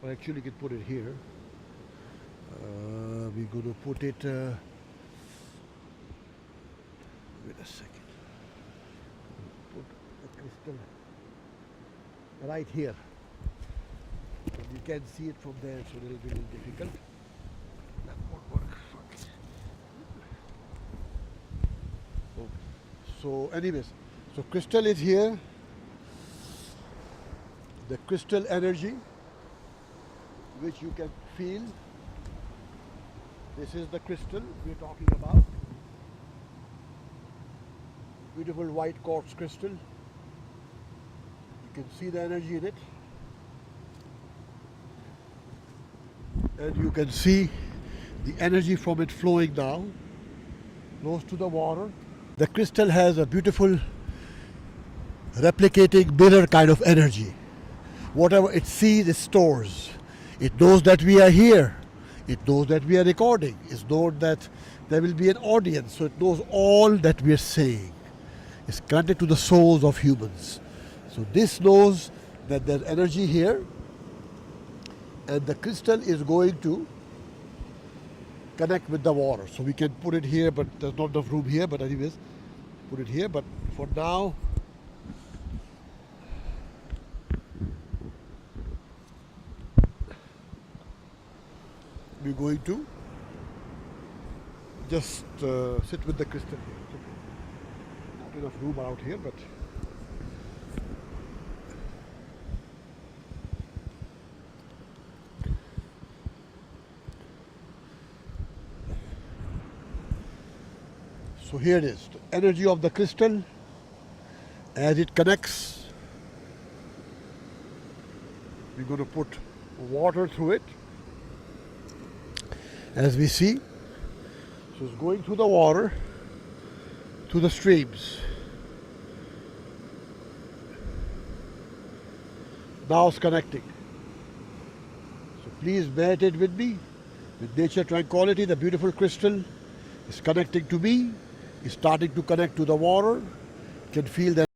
Or actually you can put it here. We're going to put it, wait a second, put the crystal right here. You can see it from there, so it will be a little difficult. That won't work. Okay. So anyways, so crystal is here. The crystal energy, which you can feel. This is the crystal we're talking about. Beautiful white quartz crystal. You can see the energy in it. And you can see the energy from it flowing down, close to the water. The crystal has a beautiful replicating mirror kind of energy. Whatever it sees, it stores. It knows that we are here. It knows that we are recording. It knows that there will be an audience. So it knows all that we are saying. It's connected to the souls of humans. So this knows that there's energy here. And the crystal is going to connect with the water. So we can put it here, but there's not enough room here. But anyways, put it here. But for now, we're going to just sit with the crystal here. Not enough room out here, but so here it is, the energy of the crystal as it connects. We're going to put water through it, as we see. So it's going through the water, through the streams. Now it's connecting. So please meditate with me. With nature tranquility, the beautiful crystal is connecting to me. It's starting to connect to the water. You can feel that